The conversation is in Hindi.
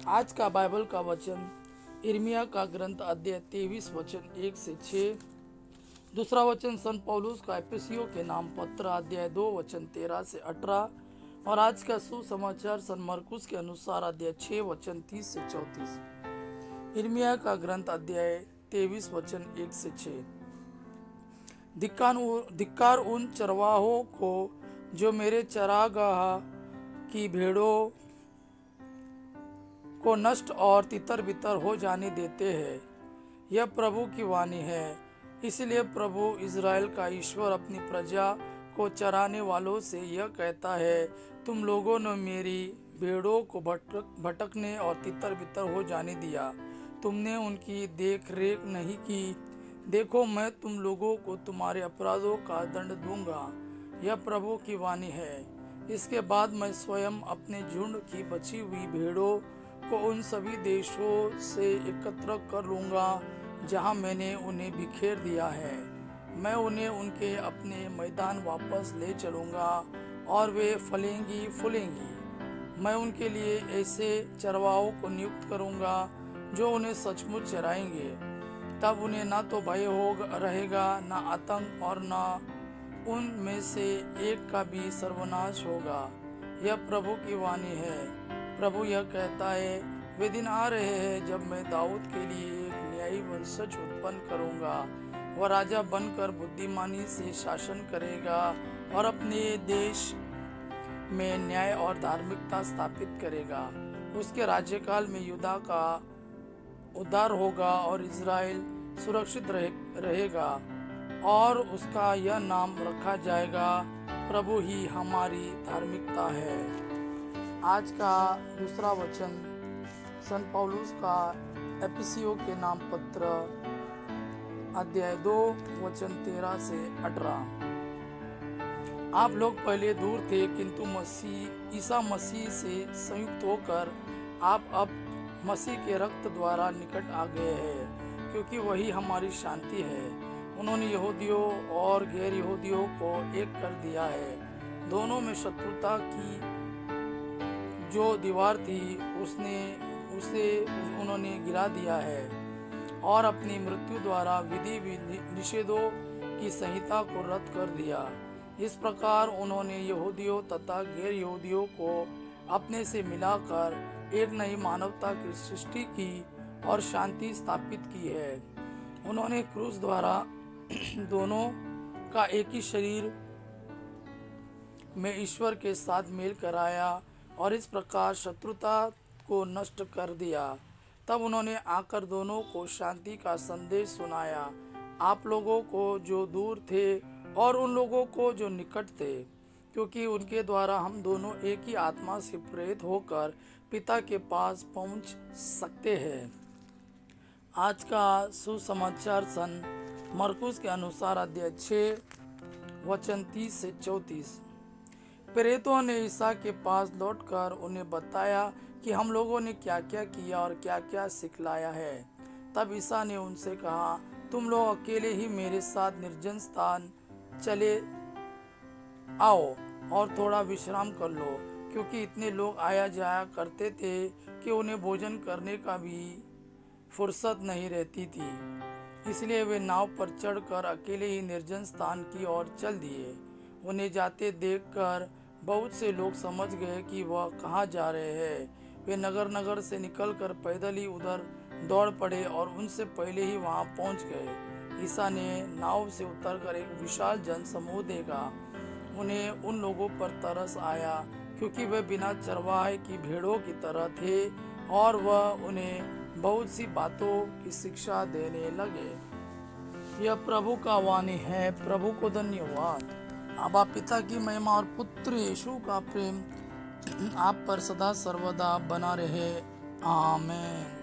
आज का बाइबल का वचन यिर्मयाह का ग्रंथ अध्याय 23 वचन 1 से 6। दूसरा वचन संत पौलुस का एफिसियों के नाम पत्र अध्याय 2 वचन 13 से 18। और आज का सुसमाचार संत मरकुस के अनुसार अध्याय 6 वचन 30 से 34। यिर्मयाह का ग्रंथ अध्याय 23 वचन 1 से 6। धिक्कार उन चरवाहों को जो मेरे चरागाह की भेड़ों को नष्ट और तितर बितर हो जाने देते हैं। यह प्रभु की वाणी है। इसलिए प्रभु इज़राइल का ईश्वर अपनी प्रजा को चराने वालों से यह कहता है, तुम लोगों ने मेरी भेड़ों को भटकने और तितर बितर हो जाने दिया। तुमने उनकी देख रेख नहीं की। देखो, मैं तुम लोगों को तुम्हारे अपराधों का दंड दूंगा। यह प्रभु की वाणी है। इसके बाद मैं स्वयं अपने झुंड की बची हुई भेड़ों को उन सभी देशों से एकत्र कर लूंगा जहां मैंने उन्हें बिखेर दिया है। मैं उन्हें उनके अपने मैदान वापस ले चलूंगा और वे फलेंगी फूलेंगी। मैं उनके लिए ऐसे चरवाहों को नियुक्त करूंगा जो उन्हें सचमुच चराएंगे। तब उन्हें ना तो भय रहेगा, ना आतंक, और ना उनमें से एक का भी सर्वनाश होगा। यह प्रभु की वाणी है। प्रभु यह कहता है, वे दिन आ रहे हैं जब मैं दाऊद के लिए एक न्यायी वंशज उत्पन्न करूंगा। वह राजा बनकर बुद्धिमानी से शासन करेगा और अपने देश में न्याय और धार्मिकता स्थापित करेगा। उसके राज्यकाल में यहूदा का उद्धार होगा और इज़राइल सुरक्षित रहेगा और उसका यह नाम रखा जाएगा, प्रभु ही हमारी धार्मिकता है। आज का दूसरा वचन संत पौलुस का एफिसियों के नाम पत्र अध्याय 2 वचन 13 से 18। आप लोग पहले दूर थे, किंतु ईसा मसीह से संयुक्त होकर आप अब मसीह के रक्त द्वारा निकट आ गए हैं, क्योंकि वही हमारी शांति है। उन्होंने यहूदियों और गैर यहूदियों को एक कर दिया है। दोनों में शत्रुता की जो दीवार थी उसे उन्होंने गिरा दिया है और अपनी मृत्यु द्वारा विधि निषेधों की संहिता को रद्द कर दिया। इस प्रकार उन्होंने यहूदियों तथा गैर यहूदियों को अपने से मिलाकर एक नई मानवता की सृष्टि की और शांति स्थापित की है। उन्होंने क्रूस द्वारा दोनों का एक ही शरीर में ईश्वर के साथ मेल कराया और इस प्रकार शत्रुता को नष्ट कर दिया। तब उन्होंने आकर दोनों को शांति का संदेश सुनाया, आप लोगों को जो दूर थे और उन लोगों को जो निकट थे, क्योंकि उनके द्वारा हम दोनों एक ही आत्मा से प्रेरित होकर पिता के पास पहुंच सकते हैं। आज का सुसमाचार सन मरकुस के अनुसार अध्याय 6 वचन 30 से 34। प्रेरितों ने ईसा के पास लौटकर उन्हें बताया कि हम लोगों ने क्या क्या किया और क्या क्या सिखलाया है। तब ईसा ने उनसे कहा, तुम लोग अकेले ही मेरे साथ निर्जन स्थान चले आओ और थोड़ा विश्राम कर लो, क्योंकि इतने लोग आया जाया करते थे कि उन्हें भोजन करने का भी फुर्सत नहीं रहती थी। इसलिए वे नाव पर चढ़कर अकेले ही निर्जन स्थान की ओर चल दिए। उन्हें जाते देखकर बहुत से लोग समझ गए कि वह कहाँ जा रहे हैं। वे नगर नगर से निकलकर पैदल ही उधर दौड़ पड़े और उनसे पहले ही वहाँ पहुँच गए। ईसा ने नाव से उतरकर एक विशाल जन समूह देखा। उन्हें उन लोगों पर तरस आया, क्योंकि वे बिना चरवाहे की भेड़ों की तरह थे और वह उन्हें बहुत सी बातों की शिक्षा देने लगे। यह प्रभु का वाणी है। प्रभु को धन्यवाद। आबा पिता की महिमा और पुत्र यीशु का प्रेम आप पर सदा सर्वदा बना रहे। आमीन।